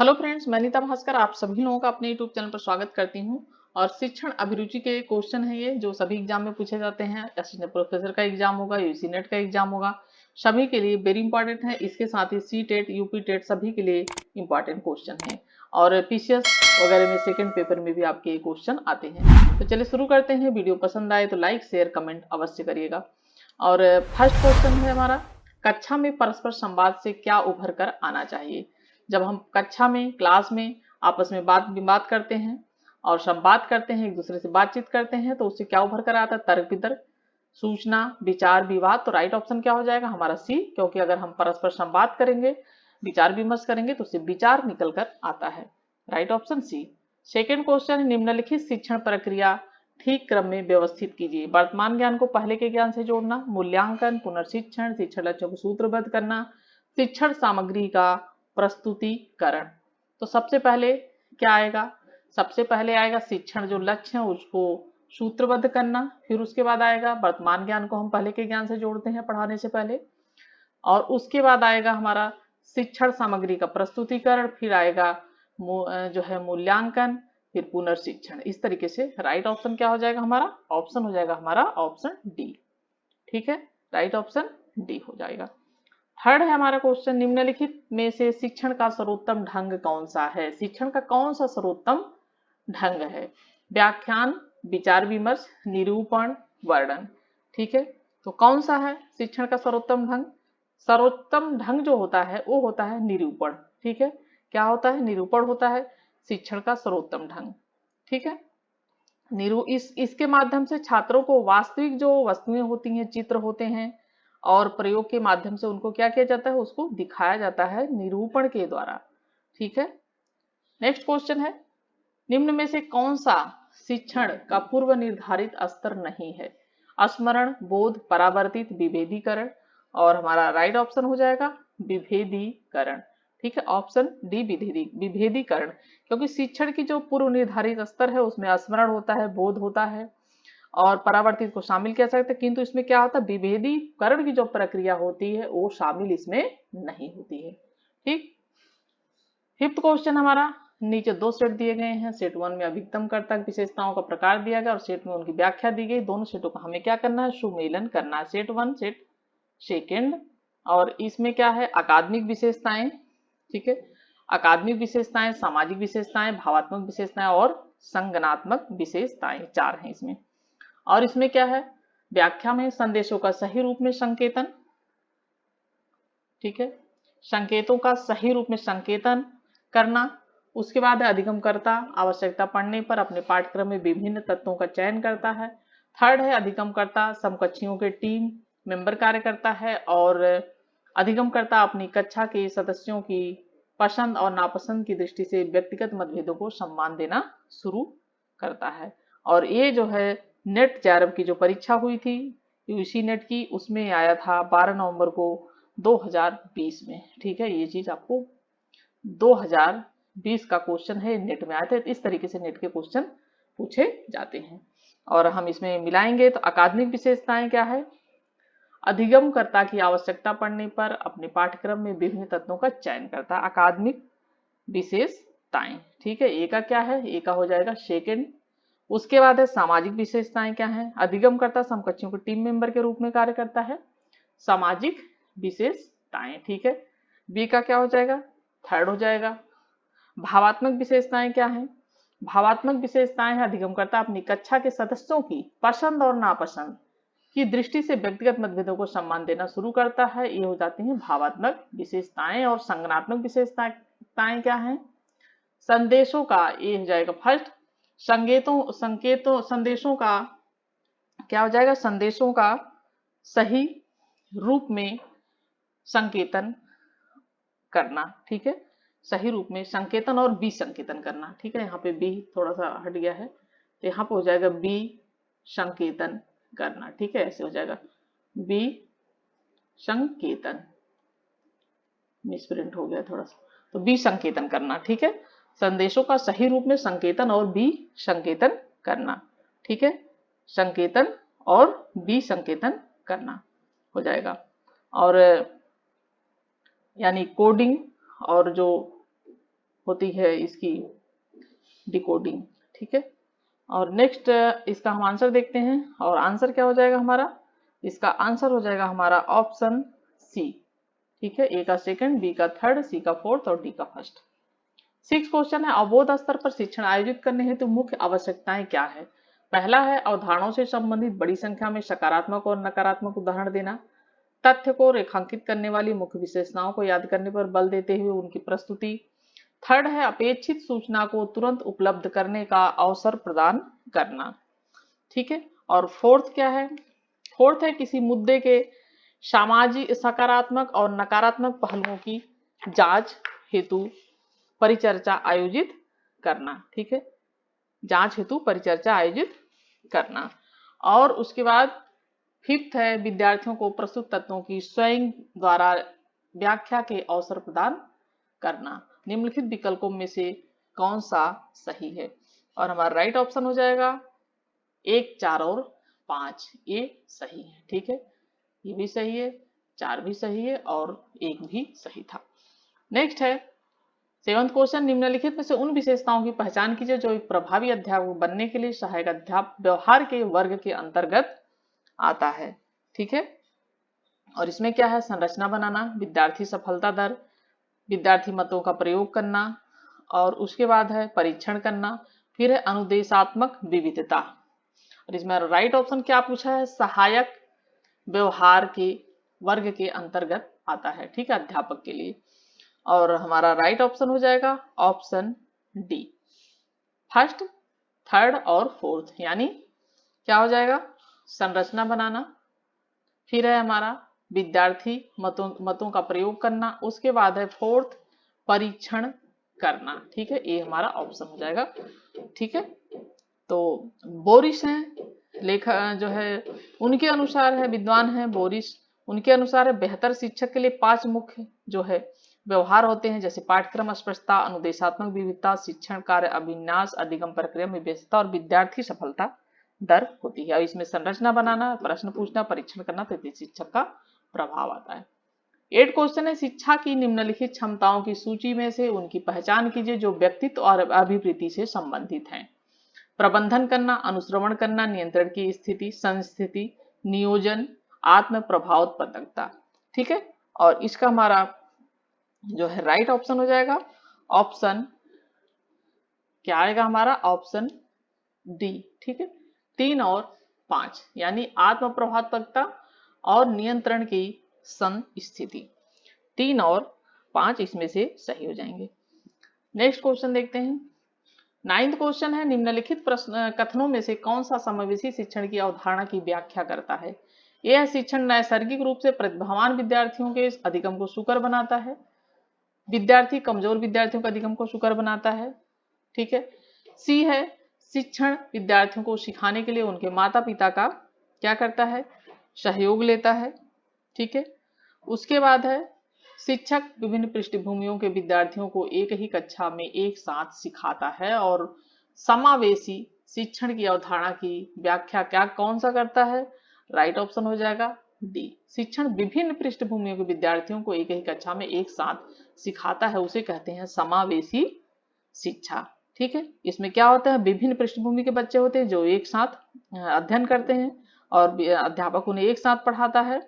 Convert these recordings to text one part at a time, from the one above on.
Hello friends, मैं नीता भास्कर आप सभी लोगों का अपने यूट्यूब चैनल पर स्वागत करती हूं। और शिक्षण अभिरुचि के क्वेश्चन है ये जो सभी एग्जाम में पूछे जाते हैं। असिस्टेंट प्रोफेसर का एग्जाम होगा, यूजी नेट का एग्जाम होगा, सभी के लिए वेरी इंपॉर्टेंट है। इसके साथ ही सी टेट, यूपी टेट सभी के लिए इंपॉर्टेंट क्वेश्चन है। और पीसीएस वगैरह में सेकेंड पेपर में भी आपके क्वेश्चन आते हैं। तो चलिए शुरू करते हैं। वीडियो पसंद आए तो लाइक शेयर कमेंट अवश्य करिएगा। और फर्स्ट क्वेश्चन है हमारा, कक्षा में परस्पर संवाद से क्या उभर कर आना चाहिए। जब हम कक्षा में क्लास में आपस में बात करते हैं और संवाद करते हैं, एक दूसरे से बातचीत करते हैं, तो उससे क्या उभर कर आता है? तर्क वितर्क, सूचना, विचार, विवाद। तो राइट ऑप्शन क्या हो जाएगा हमारा? सी, क्योंकि अगर हम परस्पर संवाद करेंगे, विचार विमर्श करेंगे तो उससे विचार निकल कर आता है। Right option C. Second question है, निम्नलिखित शिक्षण प्रक्रिया ठीक क्रम में व्यवस्थित कीजिए। वर्तमान ज्ञान को पहले के ज्ञान से जोड़ना, मूल्यांकन, पुनर्शिक्षण, शिक्षण लक्ष्यों को सूत्रबद्ध करना, शिक्षण सामग्री का प्रस्तुतिकरण। तो सबसे पहले क्या आएगा? सबसे पहले आएगा शिक्षण जो लक्ष्य है उसको सूत्रबद्ध करना। फिर उसके बाद आएगा वर्तमान ज्ञान को हम पहले के ज्ञान से जोड़ते हैं पढ़ाने से पहले। और उसके बाद आएगा हमारा शिक्षण सामग्री का प्रस्तुतिकरण। फिर आएगा जो है मूल्यांकन, फिर पुनर्शिक्षण। इस तरीके से राइट ऑप्शन क्या हो जाएगा हमारा? ऑप्शन हो जाएगा हमारा ऑप्शन डी। ठीक है, राइट ऑप्शन डी हो जाएगा। थर्ड है हमारा क्वेश्चन, निम्नलिखित में से शिक्षण का सर्वोत्तम ढंग कौन सा है। शिक्षण का कौन सा सर्वोत्तम ढंग है? व्याख्यान, विचार विमर्श, निरूपण, वर्णन। ठीक है, तो कौन सा है शिक्षण का सर्वोत्तम ढंग? सर्वोत्तम ढंग जो होता है वो होता है निरूपण। ठीक है, क्या होता है? निरूपण होता है शिक्षण का सर्वोत्तम ढंग। ठीक है, इसके माध्यम से छात्रों को वास्तविक जो वस्तुएं होती हैं, चित्र होते हैं, और प्रयोग के माध्यम से उनको क्या किया जाता है? उसको दिखाया जाता है निरूपण के द्वारा। ठीक है, नेक्स्ट क्वेश्चन है, निम्न में से कौन सा शिक्षण का पूर्व निर्धारित स्तर नहीं है? स्मरण, बोध, परावर्तित, विभेदीकरण। और हमारा राइट ऑप्शन हो जाएगा विभेदीकरण। ठीक है, ऑप्शन डी विभेदीकरण। क्योंकि शिक्षण की जो पूर्व निर्धारित स्तर है उसमें स्मरण होता है, बोध होता है और परावर्तित को शामिल किया सकते हैं, किंतु इसमें क्या होता है? विभेदीकरण की जो प्रक्रिया होती है वो शामिल इसमें नहीं होती है। ठीक, फिफ्थ क्वेश्चन हमारा, नीचे दो सेट दिए गए हैं। सेट वन में अधिकतम कर्तक विशेषताओं का प्रकार दिया गया और सेट में उनकी व्याख्या दी गई। दोनों सेटों का हमें क्या करना है? सुमेलन करना है। Set one, set second. और इसमें क्या है? अकादमिक विशेषताएं। ठीक है, अकादमिक विशेषताएं, सामाजिक विशेषताएं, भावात्मक विशेषताएं और संगनात्मक विशेषताएं, चार हैं इसमें। और इसमें क्या है? व्याख्या में संदेशों का सही रूप में संकेतन। ठीक है, संकेतों का सही रूप में संकेतन करना। उसके बाद है अधिगमकर्ता आवश्यकता पड़ने पर अपने पाठ्यक्रम में विभिन्न तत्वों का चयन करता है। थर्ड है अधिगमकर्ता समकक्षियों के टीम मेंबर कार्य करता है। और अधिगमकर्ता अपनी कक्षा के सदस्यों की पसंद और नापसंद की दृष्टि से व्यक्तिगत मतभेदों को सम्मान देना शुरू करता है। और ये जो है नेट जेआरएफ की जो परीक्षा हुई थी यूजी नेट की, उसमें आया था 12 नवंबर को 2020 में। ठीक है, ये चीज आपको 2020 का क्वेश्चन है, नेट में आया था। इस तरीके से नेट के क्वेश्चन पूछे जाते हैं। और हम इसमें मिलाएंगे तो अकादमिक विशेषताएं क्या है? अधिगमकर्ता की आवश्यकता पड़ने पर अपने पाठ्यक्रम में विभिन्न तत्वों का चयन करता है। अकादमिक विशेषताएं। ठीक है, ए का क्या है? ए का हो जाएगा सेकेंड। उसके बाद है सामाजिक विशेषताएं क्या है? अधिगमकर्ता समकक्षों के टीम मेंबर के रूप में कार्य करता है। सामाजिक विशेषताएं। ठीक है, बी का क्या हो जाएगा? थर्ड हो जाएगा। भावात्मक विशेषताएं क्या है? भावात्मक विशेषताएं है अधिगमकर्ता अपनी कक्षा के सदस्यों की पसंद और नापसंद की दृष्टि से व्यक्तिगत मतभेदों को सम्मान देना शुरू करता है। ये हो जाती हैं भावात्मक विशेषताएं। और संज्ञानात्मक विशेषताएं क्या है? संदेशों का, ये हो जाएगा फर्स्ट। संदेशों का क्या हो जाएगा? संदेशों का सही रूप में संकेतन करना। ठीक है, सही रूप में संकेतन और बी संकेतन करना। ठीक है, यहाँ पे बी थोड़ा सा हट गया है तो यहाँ पे हो जाएगा बी संकेतन करना। ठीक है, ऐसे हो जाएगा बी संकेतन, मिसप्रिंट हो गया थोड़ा सा, तो बी संकेतन करना। ठीक है, संदेशों का सही रूप में संकेतन और बी संकेतन करना। ठीक है, संकेतन और बी संकेतन करना हो जाएगा। और यानी कोडिंग और जो होती है इसकी डिकोडिंग। ठीक है, और नेक्स्ट इसका हम आंसर देखते हैं, और आंसर क्या हो जाएगा हमारा, इसका आंसर हो जाएगा हमारा ऑप्शन सी। ठीक है, ए का सेकंड, बी का थर्ड, सी का फोर्थ और डी का फर्स्ट। 6 क्वेश्चन है, अवबोध स्तर पर शिक्षण आयोजित करने हेतु मुख्य आवश्यकताएं क्या है। पहला है अवधारणाओं से संबंधित बड़ी संख्या में सकारात्मक और नकारात्मक उदाहरण देना, तथ्य को रेखांकित करने वाली मुख्य विशेषताओं को याद करने पर बल देते हुए उनकी प्रस्तुति। थर्ड है अपेक्षित सूचना को तुरंत उपलब्ध करने का अवसर प्रदान करना। ठीक है, और फोर्थ क्या है, फोर्थ है किसी मुद्दे के सामाजिक सकारात्मक और नकारात्मक पहलुओं की जांच हेतु परिचर्चा आयोजित करना। ठीक है, जांच हेतु परिचर्चा आयोजित करना। और उसके बाद फिफ्थ है विद्यार्थियों को प्रस्तुत तत्वों की स्वयं द्वारा व्याख्या के अवसर प्रदान करना। निम्नलिखित विकल्पों में से कौन सा सही है, और हमारा राइट ऑप्शन हो जाएगा 1, 4 और 5, ये सही है। ठीक है, ये भी सही है, 4 भी सही है और 1 भी सही था। नेक्स्ट है 7th क्वेश्चन, निम्नलिखित में से उन विशेषताओं की पहचान कीजिए जो एक प्रभावी अध्यापक बनने के लिए सहायक अध्यापक व्यवहार के वर्ग के अंतर्गत आता है। ठीक है, और इसमें क्या है, संरचना बनाना, विद्यार्थी सफलता दर, विद्यार्थी मतों का प्रयोग करना, और उसके बाद है परीक्षण करना, फिर है अनुदेशात्मक विविधता। और इसमें राइट ऑप्शन क्या पूछा है, सहायक व्यवहार के वर्ग के अंतर्गत आता है। ठीक है, अध्यापक के लिए, और हमारा राइट ऑप्शन हो जाएगा ऑप्शन डी, फर्स्ट, थर्ड और फोर्थ, यानी क्या हो जाएगा, संरचना बनाना, फिर है हमारा विद्यार्थी मतों का प्रयोग करना, उसके बाद है फोर्थ परीक्षण करना। ठीक है, ये हमारा ऑप्शन हो जाएगा। ठीक है, तो बोरिस हैं लेखक जो है, उनके अनुसार है, विद्वान है बोरिस, उनके अनुसार है बेहतर शिक्षक के लिए 5 मुख्य जो है व्यवहार होते हैं, जैसे पाठ्यक्रम स्पष्टता, अनुदेशात्मक विविधता, शिक्षण कार्य अभिन्यास, अधिगम प्रक्रिया में व्यस्तता और विद्यार्थी सफलता दर होती है। और इसमें संरचना बनाना, प्रश्न पूछना, परीक्षण करना, तृतीय शिक्षक का प्रभाव आता है। 8 क्वेश्चन है, शिक्षा की निम्नलिखित क्षमताओं की सूची में से उनकी पहचान कीजिए जो व्यक्तित्व और अभिवृत्ति से संबंधित हैं। प्रबंधन करना, अनुश्रवण करना, नियंत्रण की स्थिति, संस्थिति, नियोजन, आत्म प्रभावोत्पादकता। ठीक है, और इसका हमारा जो है राइट ऑप्शन हो जाएगा ऑप्शन क्या आएगा हमारा, ऑप्शन डी। ठीक है, 3 और 5, यानी आत्म प्रभावोत्पादकता और नियंत्रण की संस्थिति, 3 और 5 इसमें से सही हो जाएंगे। नेक्स्ट क्वेश्चन देखते हैं। 9th क्वेश्चन है, निम्नलिखित प्रश्न कथनों में से कौन सा समावेशी शिक्षण की अवधारणा की व्याख्या करता है। यह शिक्षण नैसर्गिक रूप से प्रतिभावान विद्यार्थियों के अधिगम को सुकर बनाता है, विद्यार्थी कमजोर विद्यार्थियों का अधिगम को सुकर बनाता है। ठीक है, सी है शिक्षण विद्यार्थियों को सिखाने के लिए उनके माता पिता का क्या करता है, सहयोग लेता है। ठीक है, उसके बाद है शिक्षक विभिन्न पृष्ठभूमियों के विद्यार्थियों को एक ही कक्षा में एक साथ सिखाता है, और समावेशी शिक्षण की अवधारणा की व्याख्या क्या कौन सा करता है, राइट ऑप्शन हो जाएगा डी, शिक्षण विभिन्न पृष्ठभूमियों के विद्यार्थियों को एक ही कक्षा में एक साथ सिखाता है, उसे कहते हैं समावेशी शिक्षा। ठीक है, इसमें क्या होता है, विभिन्न पृष्ठभूमि के बच्चे होते हैं जो एक साथ अध्ययन करते हैं और अध्यापक उन्हें एक साथ पढ़ाता है,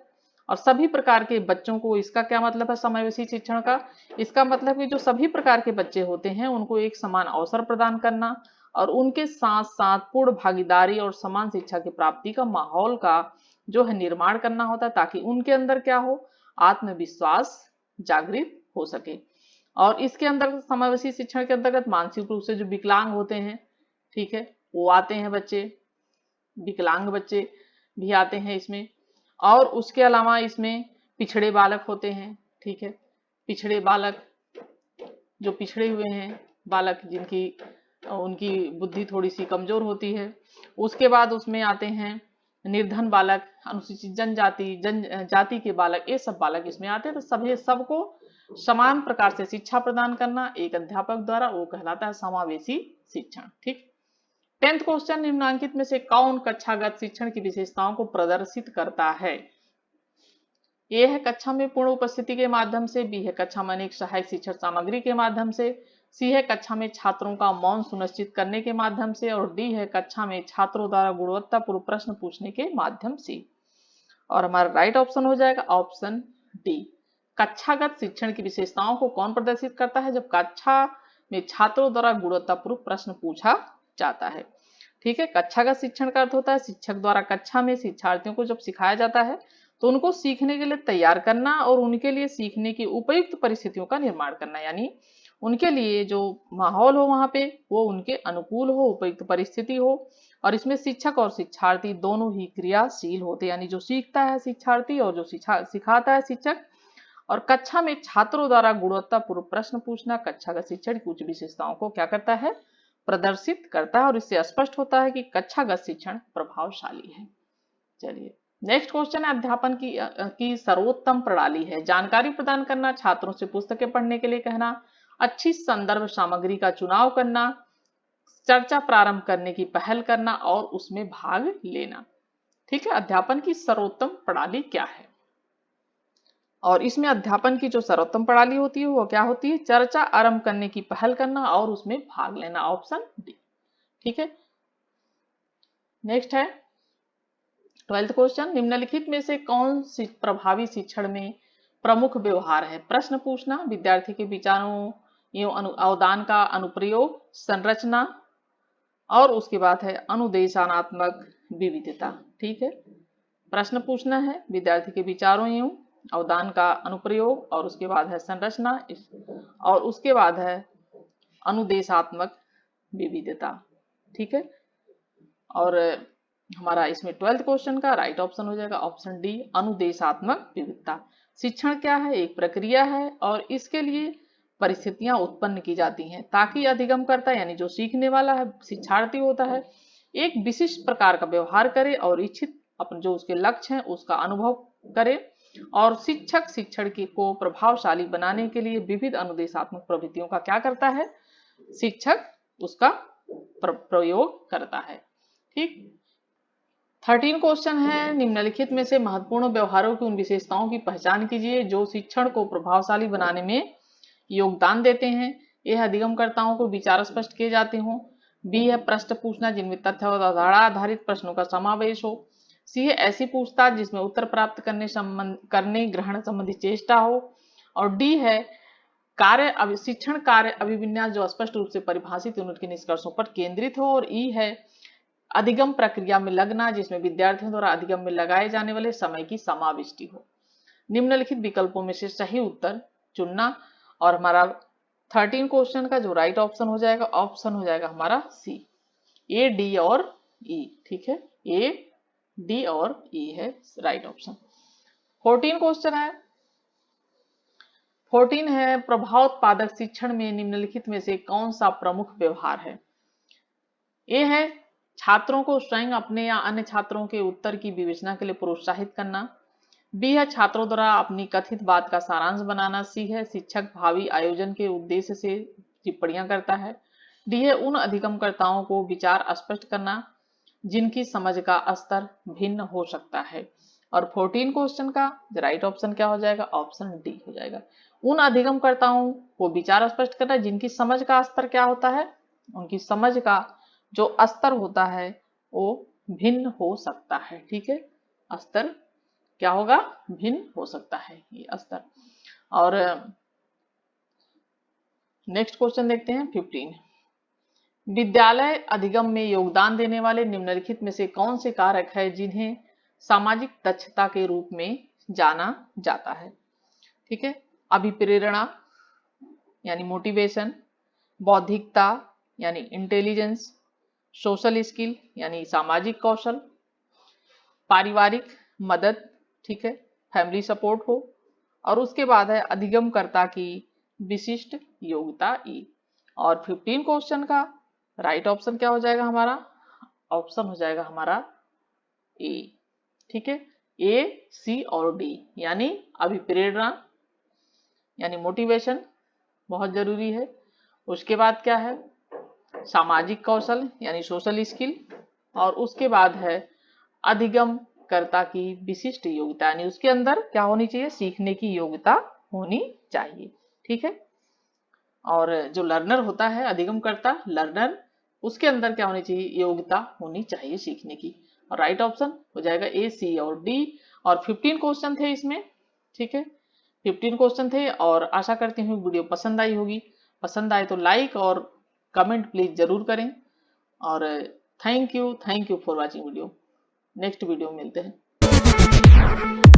और सभी प्रकार के बच्चों को, इसका क्या मतलब है समावेशी शिक्षण का, इसका मतलब कि जो सभी प्रकार के बच्चे होते हैं उनको एक समान अवसर प्रदान करना, और उनके साथ साथ पूर्ण भागीदारी और समान शिक्षा की प्राप्ति का माहौल का जो है निर्माण करना होता है, ताकि उनके अंदर क्या हो, आत्मविश्वास जागृत हो सके। और इसके अंदर समावेशी शिक्षण के अंतर्गत मानसिक रूप से जो विकलांग होते हैं, ठीक है, वो आते हैं बच्चे, विकलांग बच्चे भी आते हैं इसमें, और उसके अलावा इसमें पिछड़े बालक होते हैं। ठीक है, पिछड़े बालक जो पिछड़े हुए हैं बालक, जिनकी उनकी बुद्धि थोड़ी सी कमजोर होती है। उसके बाद उसमें आते हैं निर्धन बालक, अनुसूचित जाति के बालक, ये सब बालक इसमें आते हैं। तो सभी सबको समान प्रकार से शिक्षा प्रदान करना एक अध्यापक द्वारा, वो कहलाता है समावेशी शिक्षण। ठीक, 10th क्वेश्चन, निम्नांकित में से कौन कक्षागत शिक्षण की विशेषताओं को प्रदर्शित करता है। ए है कक्षा में पूर्ण उपस्थिति के माध्यम से, बी है कक्षा में अनेक सहायक शिक्षण सामग्री के माध्यम से, सी है कक्षा में छात्रों का मौन सुनिश्चित करने के माध्यम से, और डी है कक्षा में छात्रों द्वारा गुणवत्तापूर्ण प्रश्न पूछने के माध्यम से। और हमारा राइट ऑप्शन हो जाएगा ऑप्शन डी। कक्षागत शिक्षण की विशेषताओं को कौन प्रदर्शित करता है? जब कक्षा में छात्रों द्वारा गुणवत्तापूर्ण प्रश्न पूछा जाता है। ठीक है, कक्षागत शिक्षण का अर्थ होता है शिक्षक द्वारा कक्षा में शिक्षार्थियों को जब सिखाया जाता है तो उनको सीखने के लिए तैयार करना और उनके लिए सीखने की उपयुक्त परिस्थितियों का निर्माण करना, यानी उनके लिए जो माहौल हो वहां पे वो उनके अनुकूल हो, उपयुक्त परिस्थिति हो, और इसमें शिक्षक और शिक्षार्थी दोनों ही क्रियाशील होते हैं, यानी जो सीखता है शिक्षार्थी और जो सिखाता है शिक्षक। और कक्षा में छात्रों द्वारा गुणवत्तापूर्ण प्रश्न पूछना कक्षागत शिक्षण की उच्च विशेषताओं को क्या करता है? प्रदर्शित करता है, और इससे स्पष्ट होता है कि कक्षागत शिक्षण प्रभावशाली है। चलिए नेक्स्ट क्वेश्चन है, अध्यापन की सर्वोत्तम प्रणाली है। जानकारी प्रदान करना, छात्रों से पुस्तकें पढ़ने के लिए कहना, अच्छी संदर्भ सामग्री का चुनाव करना, चर्चा प्रारंभ करने की पहल करना और उसमें भाग लेना। ठीक है, अध्यापन की सर्वोत्तम प्रणाली क्या है? और इसमें अध्यापन की जो सर्वोत्तम प्रणाली होती है वो क्या होती है? चर्चा आरंभ करने की पहल करना और उसमें भाग लेना, ऑप्शन डी। ठीक है, नेक्स्ट है 12th क्वेश्चन, निम्नलिखित में से कौन सी प्रभावी शिक्षण में प्रमुख व्यवहार है? प्रश्न पूछना, विद्यार्थी के विचारों एवं अवदान का अनुप्रयोग, संरचना, और उसके बाद है अनुदेशानात्मक विविधता। ठीक है, प्रश्न पूछना है, विद्यार्थी के विचारों एवं अवदान का अनुप्रयोग, और उसके बाद है संरचना, और उसके बाद है अनुदेशात्मक विविधता। ठीक है, और हमारा इसमें 12th क्वेश्चन का राइट ऑप्शन हो जाएगा ऑप्शन डी, अनुदेशात्मक विविधता। शिक्षण क्या है? एक प्रक्रिया है और इसके लिए परिस्थितियां उत्पन्न की जाती हैं ताकि अधिगमकर्ता यानी जो सीखने वाला है शिक्षार्थी होता है एक विशिष्ट प्रकार का व्यवहार करे और इच्छित अपन जो उसके लक्ष्य हैं उसका अनुभव करे, और शिक्षक शिक्षण को प्रभावशाली बनाने के लिए विविध अनुदेशात्मक प्रवृत्तियों का क्या करता है? शिक्षक उसका प्रयोग करता है। ठीक, 13 क्वेश्चन है, निम्नलिखित में से महत्वपूर्ण व्यवहारों की उन विशेषताओं की पहचान कीजिए जो शिक्षण को प्रभावशाली बनाने में योगदान देते हैं। यह अधिगमकर्ताओं को विचार स्पष्ट किए जाते हों। बी है प्रश्न पूछना जिनमें तथ्य और आधार आधारित प्रश्नों का समावेश हो। सी है ऐसी पूछताछ जिसमें उत्तर प्राप्त करने ग्रहण संबंधी चेष्टा हो। और डी है शिक्षण कार्य अभिविन्यास जो स्पष्ट रूप से परिभाषित उनके निष्कर्षों पर केंद्रित हो। और ई है अधिगम प्रक्रिया में लगना जिसमें विद्यार्थियों द्वारा अधिगम में लगाए जाने वाले समय की समाविष्टि हो। निम्नलिखित विकल्पों में से सही उत्तर चुनना, और हमारा 13 क्वेश्चन का जो राइट ऑप्शन हो जाएगा हमारा सी, ए डी और ई। ठीक है, ए डी और ई है राइट ऑप्शन। 14 क्वेश्चन है, 14 है प्रभावोत्पादक शिक्षण में निम्नलिखित में से कौन सा प्रमुख व्यवहार है? ए है छात्रों को स्वयं अपने या अन्य छात्रों के उत्तर की विवेचना के लिए प्रोत्साहित करना। बी है छात्रों द्वारा अपनी कथित बात का सारांश बनाना। सी है शिक्षक भावी आयोजन के उद्देश्य से टिप्पणियां करता है। डी है उन अधिगमकर्ताओं को विचार स्पष्ट करना जिनकी समझ का स्तर भिन्न हो सकता है। और 14 क्वेश्चन का राइट ऑप्शन क्या हो जाएगा? ऑप्शन डी हो जाएगा, उन अधिगमकर्ताओं को विचार स्पष्ट करना जिनकी समझ का स्तर क्या होता है? उनकी समझ का जो स्तर होता है वो भिन्न हो सकता है। ठीक है, स्तर क्या होगा? भिन्न हो सकता है ये स्तर। और नेक्स्ट क्वेश्चन देखते हैं 15, विद्यालय अधिगम में योगदान देने वाले निम्नलिखित में से कौन से कारक है जिन्हें सामाजिक दक्षता के रूप में जाना जाता है? ठीक है, अभिप्रेरणा यानी मोटिवेशन, बौद्धिकता यानी इंटेलिजेंस, सोशल स्किल यानी सामाजिक कौशल, पारिवारिक मदद, ठीक है, फैमिली सपोर्ट हो, और उसके बाद है अधिगमकर्ता की विशिष्ट योग्यता ई। और 15 क्वेश्चन का राइट ऑप्शन क्या हो जाएगा हमारा? ऑप्शन हो जाएगा हमारा ए। ठीक है, ए सी और डी, यानी अभिप्रेरणा यानी मोटिवेशन बहुत जरूरी है। उसके बाद क्या है? सामाजिक कौशल यानी सोशल स्किल, और उसके बाद है अधिगमकर्ता की विशिष्ट योग्यता यानी उसके अंदर क्या होनी चाहिए? सीखने की योग्यता होनी चाहिए। ठीक है, और जो लर्नर होता है, अधिगमकर्ता लर्नर, उसके अंदर क्या होनी चाहिए, योग्यता होनी चाहिए सीखने की। और राइट ऑप्शन हो जाएगा ए, सी और डी। और 15 क्वेश्चन थे इसमें, ठीक है, 15 क्वेश्चन थे। और आशा करती हूँ वीडियो पसंद आई होगी। पसंद आए तो लाइक और कमेंट प्लीज जरूर करें। और thank you for watching video. Next video में मिलते हैं।